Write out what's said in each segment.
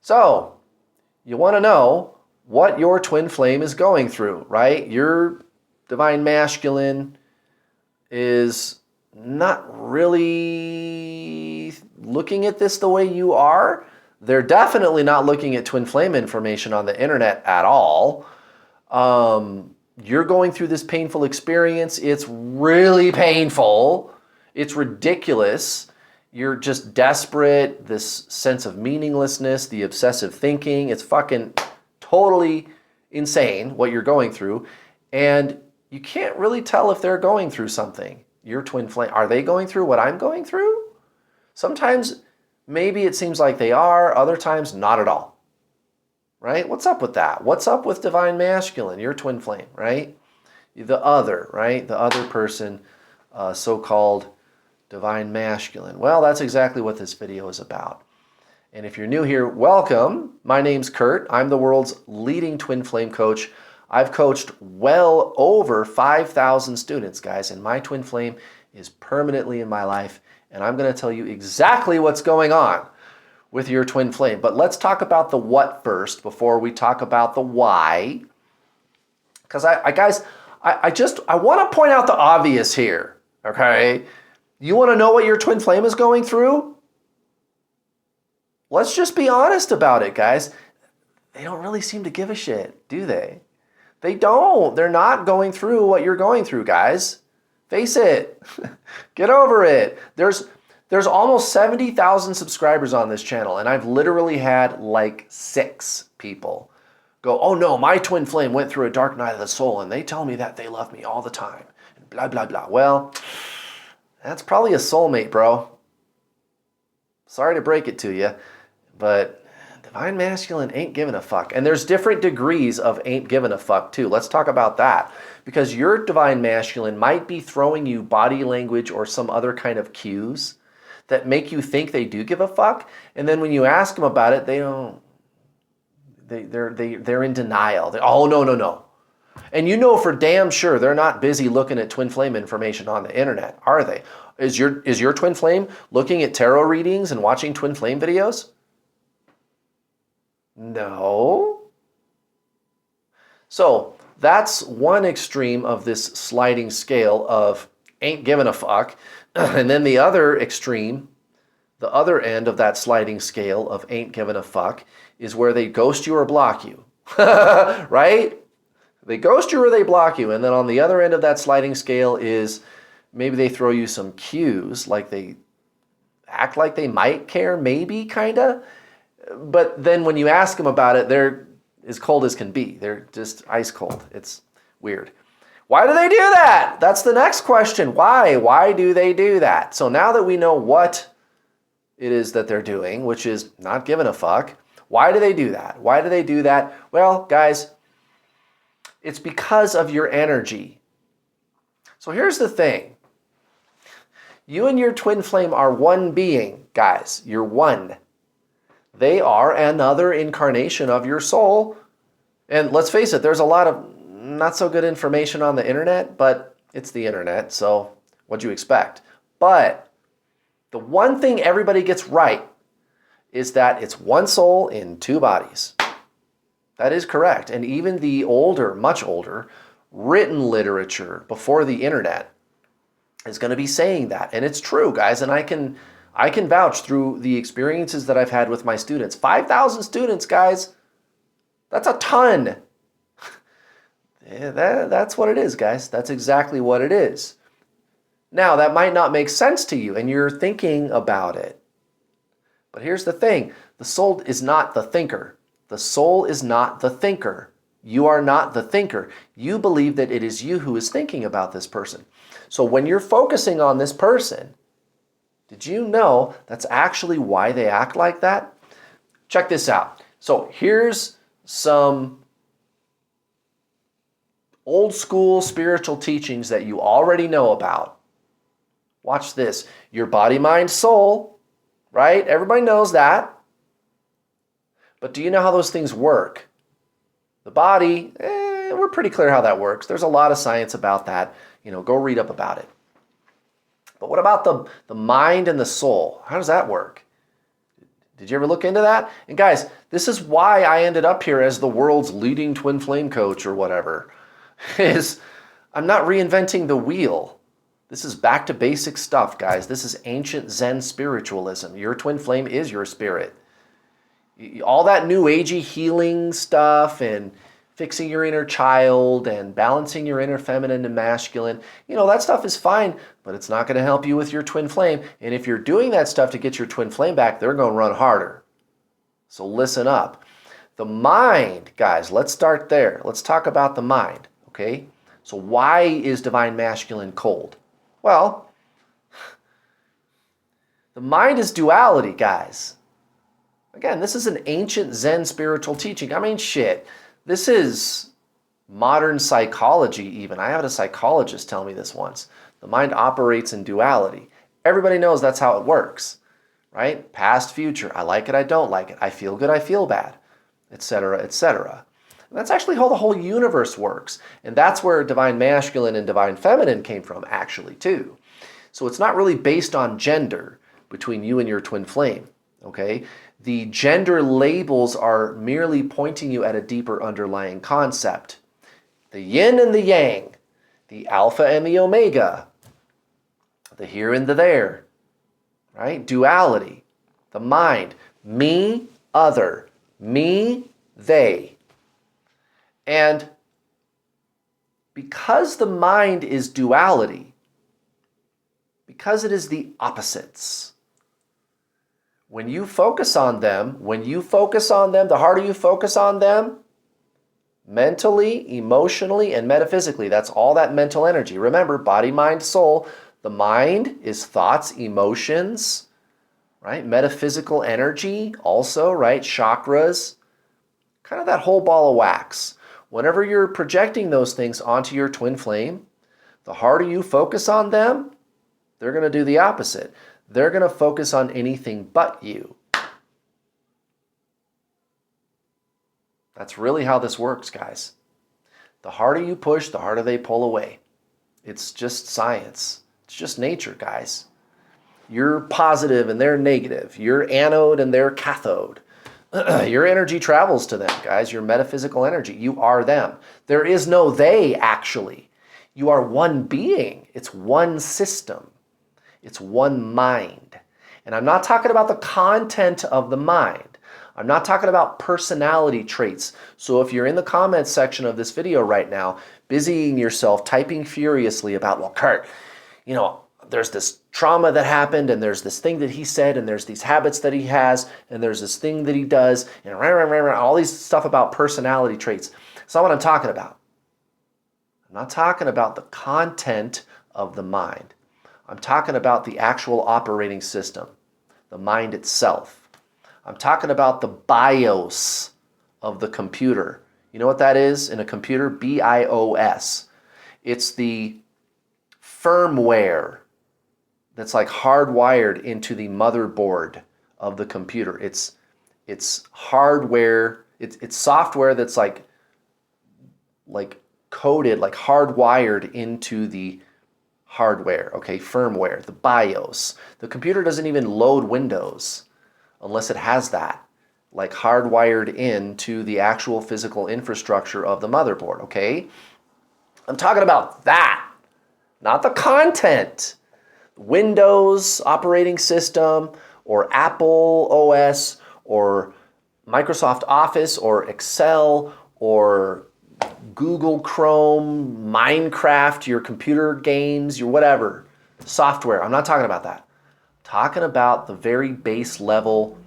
So, you want to know what your twin flame is going through, right? Your divine masculine is not really looking at this the way you are. They're definitely not looking at twin flame information on the internet at all. You're going through this painful experience. It's really painful. It's ridiculous. You're just desperate. This sense of meaninglessness, the obsessive thinking. It's fucking totally insane what you're going through. And you can't really tell if they're going through something. Your twin flame, are they going through what I'm going through? Sometimes maybe it seems like they are, other times not at all. Right? What's up with that? What's up with divine masculine, your twin flame, right? The other, right? The other person, so-called divine masculine. Well, that's exactly what this video is about. And if you're new here, welcome. My name's Kurt. I'm the world's leading twin flame coach. I've coached well over 5,000 students, guys, and my twin flame is permanently in my life. And I'm going to tell you exactly what's going on with your twin flame. But let's talk about the what first before we talk about the why. Because guys, I want to point out the obvious here, okay? You want to know what your twin flame is going through? Let's just be honest about it, guys. They don't really seem to give a shit, do they? They don't. They're not going through what you're going through, guys. Face it. Get over it. There's almost 70,000 subscribers on this channel, and I've literally had like 6 people go, oh no, my twin flame went through a dark night of the soul, and they tell me that they love me all the time, and blah, blah, blah. Well, that's probably a soulmate, bro. Sorry to break it to you, but divine masculine ain't giving a fuck. And there's different degrees of ain't giving a fuck too. Let's talk about that. Because your divine masculine might be throwing you body language or some other kind of cues that make you think they do give a fuck. And then when you ask them about it, they don't. They're in denial. Oh, no. And you know for damn sure they're not busy looking at twin flame information on the internet, are they? Is your twin flame looking at tarot readings and watching twin flame videos? No. So that's one extreme of this sliding scale of ain't giving a fuck. And then the other extreme, the other end of that sliding scale of ain't giving a fuck is where they ghost you or block you. Right? They ghost you or they block you. And then on the other end of that sliding scale is maybe they throw you some cues, like they act like they might care, maybe, kind of. But then when you ask them about it, they're as cold as can be. They're just ice cold. It's weird. Why do they do that? That's the next question. Why? Why do they do that? So now that we know what it is that they're doing, which is not giving a fuck, why do they do that? Why do they do that? Well, guys, it's because of your energy. So here's the thing. You and your twin flame are one being, guys. You're one. They are another incarnation of your soul. And let's face it, there's a lot of not so good information on the internet, but it's the internet, so what'd you expect? But the one thing everybody gets right is that it's one soul in 2 bodies. That is correct. And even the older, much older, written literature before the internet is going to be saying that. And it's true, guys, and I can vouch through the experiences that I've had with my students. 5,000 students, guys. That's a ton. Yeah, that's what it is, guys. That's exactly what it is. Now, that might not make sense to you, and you're thinking about it. But here's the thing. The soul is not the thinker. The soul is not the thinker. You are not the thinker. You believe that it is you who is thinking about this person. So when you're focusing on this person, did you know that's actually why they act like that? Check this out. So here's some old school spiritual teachings that you already know about. Watch this. Your body, mind, soul, right? Everybody knows that. But do you know how those things work? The body, we're pretty clear how that works. There's a lot of science about that. Go read up about it. But what about the mind and the soul? How does that work? Did you ever look into that? And guys, this is why I ended up here as the world's leading twin flame coach or whatever, is I'm not reinventing the wheel. This is back to basic stuff, guys. This is ancient Zen spiritualism. Your twin flame is your spirit. All that new agey healing stuff and fixing your inner child and balancing your inner feminine and masculine, that stuff is fine, but it's not going to help you with your twin flame. And if you're doing that stuff to get your twin flame back, they're going to run harder. So listen up. The mind, guys, let's start there. Let's talk about the mind, okay? So why is divine masculine cold? Well, the mind is duality, guys. Again, this is an ancient Zen spiritual teaching. I mean, shit. This is modern psychology even. I had a psychologist tell me this once. The mind operates in duality. Everybody knows that's how it works, right? Past, future. I like it, I don't like it. I feel good, I feel bad, etc., etc. That's actually how the whole universe works. And that's where divine masculine and divine feminine came from, actually, too. So it's not really based on gender between you and your twin flame, okay? The gender labels are merely pointing you at a deeper underlying concept. The yin and the yang, the alpha and the omega, the here and the there, right? Duality, the mind, me, other, me, they. And because the mind is duality, because it is the opposites, when you focus on them, the harder you focus on them, mentally, emotionally, and metaphysically, that's all that mental energy. Remember, body, mind, soul. The mind is thoughts, emotions, right? Metaphysical energy also, right? Chakras, kind of that whole ball of wax. Whenever you're projecting those things onto your twin flame, the harder you focus on them, they're going to do the opposite. They're going to focus on anything but you. That's really how this works, guys. The harder you push, the harder they pull away. It's just science. It's just nature, guys. You're positive and they're negative. You're anode and they're cathode. Your energy travels to them, guys. Your metaphysical energy. You are them. There is no they, actually. You are one being. It's one system. It's one mind. And I'm not talking about the content of the mind. I'm not talking about personality traits. So if you're in the comments section of this video right now, busying yourself, typing furiously about, well, Kurt, there's this trauma that happened, and there's this thing that he said, and there's these habits that he has, and there's this thing that he does, and all these stuff about personality traits. That's not what I'm talking about. I'm not talking about the content of the mind. I'm talking about the actual operating system, the mind itself. I'm talking about the BIOS of the computer. You know what that is in a computer? BIOS. It's the firmware that's like hardwired into the motherboard of the computer. It's hardware. It's software that's like coded, like hardwired into the hardware, okay, firmware, the BIOS. The computer doesn't even load Windows unless it has that, like hardwired into the actual physical infrastructure of the motherboard, okay? I'm talking about that, not the content. Windows operating system or Apple OS or Microsoft Office or Excel or Google Chrome, Minecraft, your computer games, your whatever, software. I'm not talking about that. I'm talking about the very base level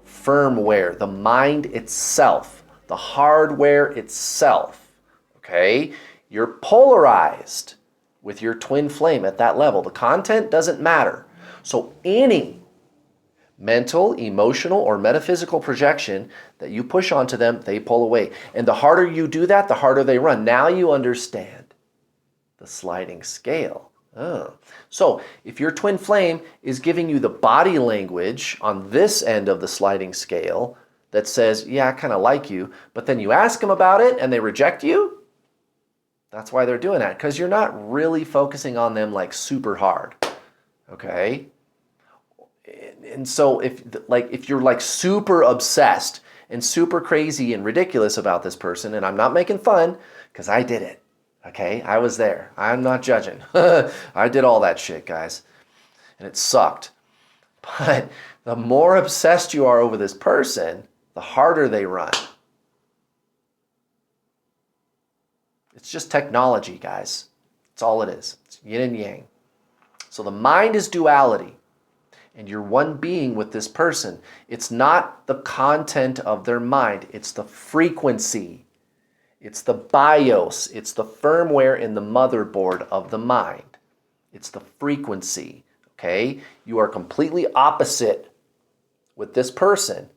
firmware, the mind itself, the hardware itself, okay? You're polarized with your twin flame at that level. The content doesn't matter. So any mental, emotional, or metaphysical projection that you push onto them, they pull away. And the harder you do that, the harder they run. Now you understand the sliding scale. Oh. So if your twin flame is giving you the body language on this end of the sliding scale that says, yeah, I kind of like you, but then you ask them about it and they reject you, that's why they're doing that, because you're not really focusing on them like super hard, okay? And so if you're like super obsessed and super crazy and ridiculous about this person, and I'm not making fun because I did it. Okay, I was there. I'm not judging. I did all that shit, guys, and it sucked. But the more obsessed you are over this person, the harder they run. It's just technology, guys. That's all it is. It's yin and yang. So the mind is duality, and you're one being with this person. It's not the content of their mind. It's the frequency. It's the BIOS. It's the firmware in the motherboard of the mind. It's the frequency, okay? You are completely opposite with this person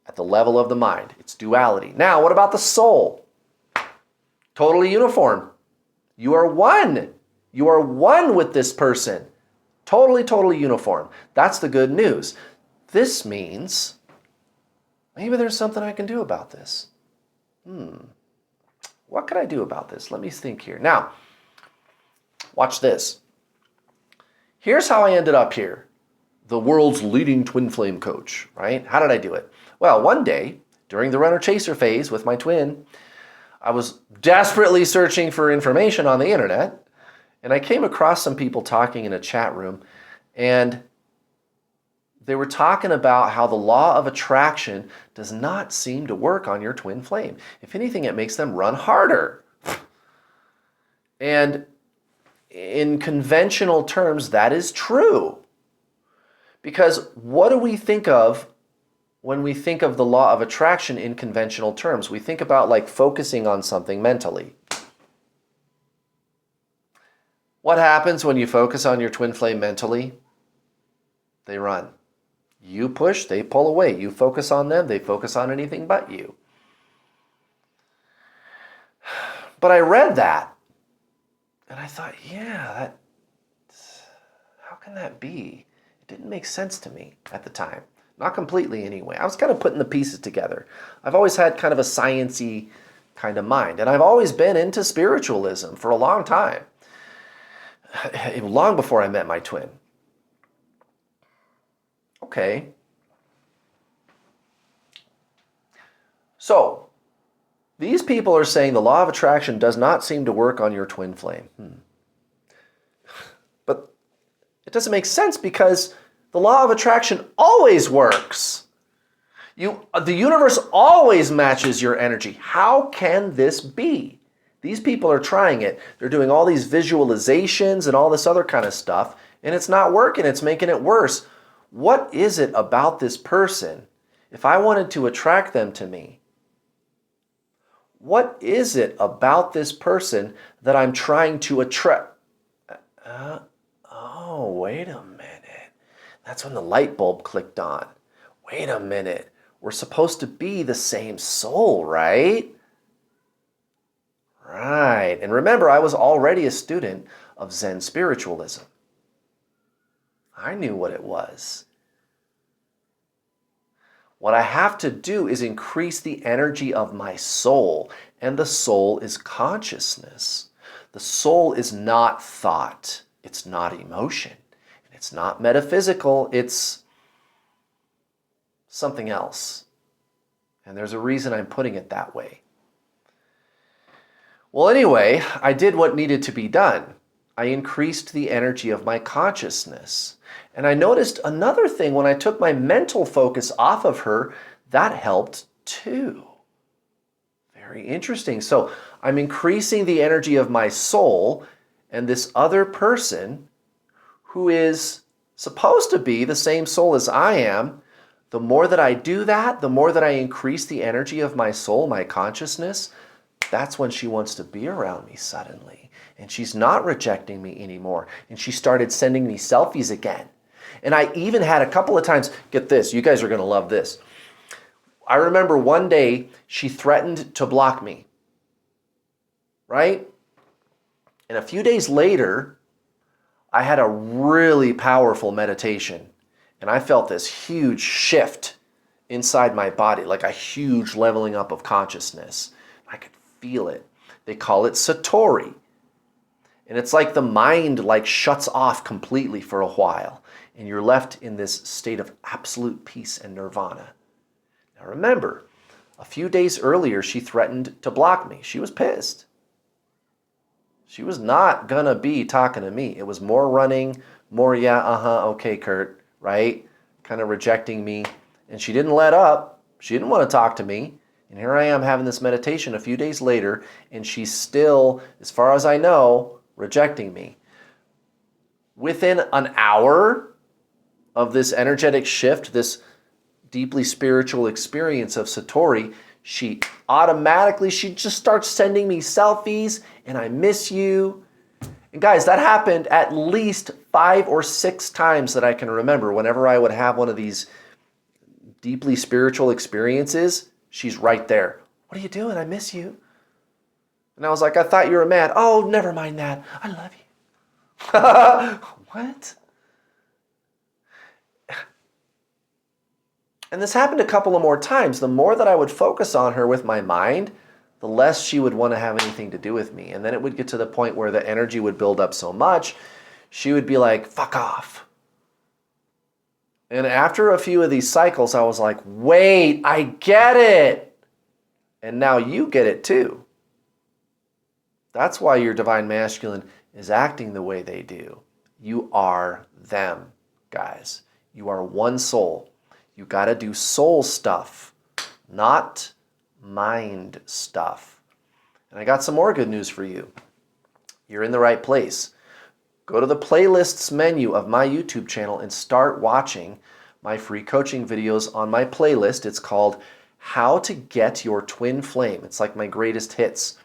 at the level of the mind. It's duality. Now, what about the soul? Totally uniform. You are one. You are one with this person. Totally, totally uniform. That's the good news. This means maybe there's something I can do about this. What could I do about this? Let me think here. Now, watch this. Here's how I ended up here. The world's leading twin flame coach, right? How did I do it? Well, one day during the runner chaser phase with my twin, I was desperately searching for information on the internet, and I came across some people talking in a chat room, and they were talking about how the law of attraction does not seem to work on your twin flame. If anything, it makes them run harder. And in conventional terms, that is true. Because what do we think of when we think of the law of attraction in conventional terms? We think about like focusing on something mentally. What happens when you focus on your twin flame mentally? They run. You push, they pull away. You focus on them, they focus on anything but you. But I read that, and I thought, yeah, how can that be? It didn't make sense to me at the time. Not completely anyway. I was kind of putting the pieces together. I've always had kind of a science-y kind of mind, and I've always been into spiritualism for a long time. Long before I met my twin. Okay. So, these people are saying the law of attraction does not seem to work on your twin flame. But it doesn't make sense because the law of attraction always works. The universe always matches your energy. How can this be? These people are trying it. They're doing all these visualizations and all this other kind of stuff, and it's not working. It's making it worse. What is it about this person? If I wanted to attract them to me, what is it about this person that I'm trying to attract? Oh, wait a minute. That's when the light bulb clicked on. Wait a minute. We're supposed to be the same soul, right? Right. And remember, I was already a student of Zen spiritualism. I knew what it was. What I have to do is increase the energy of my soul, and the soul is consciousness. The soul is not thought. It's not emotion. It's not metaphysical. It's something else. And there's a reason I'm putting it that way. Well, anyway, I did what needed to be done. I increased the energy of my consciousness. And I noticed another thing when I took my mental focus off of her, that helped too. Very interesting. So I'm increasing the energy of my soul, and this other person who is supposed to be the same soul as I am, the more that I do that, the more that I increase the energy of my soul, my consciousness, that's when she wants to be around me suddenly. And she's not rejecting me anymore. And she started sending me selfies again. And I even had a couple of times, get this, you guys are going to love this. I remember one day she threatened to block me, right? And a few days later, I had a really powerful meditation. And I felt this huge shift inside my body, like a huge leveling up of consciousness. I could feel it. They call it Satori. And it's like the mind like shuts off completely for a while. and you're left in this state of absolute peace and nirvana. Now remember, a few days earlier, she threatened to block me. She was pissed. She was not gonna be talking to me. It was more running, more, yeah, okay, Kurt, right? Kind of rejecting me. And she didn't let up. She didn't want to talk to me. And here I am having this meditation a few days later, and she's still, as far as I know, rejecting me. Within an hour of this energetic shift, this deeply spiritual experience of Satori, she just starts sending me selfies, and I miss you. And guys, that happened at least 5 or 6 times that I can remember. Whenever I would have one of these deeply spiritual experiences, she's right there. What are you doing? I miss you. And I was like, I thought you were mad. Oh, never mind that. I love you. What? And this happened a couple of more times. The more that I would focus on her with my mind, the less she would want to have anything to do with me. And then it would get to the point where the energy would build up so much, she would be like, fuck off. And after a few of these cycles, I was like, wait, I get it. And now you get it too. That's why your divine masculine is acting the way they do. You are them, guys. You are one soul. You got to do soul stuff, not mind stuff. And I got some more good news for you. You're in the right place. Go to the playlists menu of my YouTube channel and start watching my free coaching videos on my playlist. It's called How to Get Your Twin Flame. It's like my greatest hits.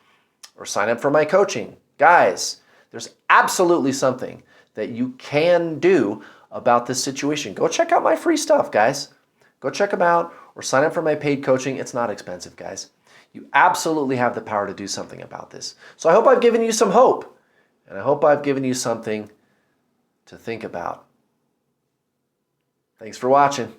Or sign up for my coaching. Guys, there's absolutely something that you can do about this situation. Go check out my free stuff, guys. Go check them out or sign up for my paid coaching. It's not expensive, guys. You absolutely have the power to do something about this. So I hope I've given you some hope, and I hope I've given you something to think about. Thanks for watching.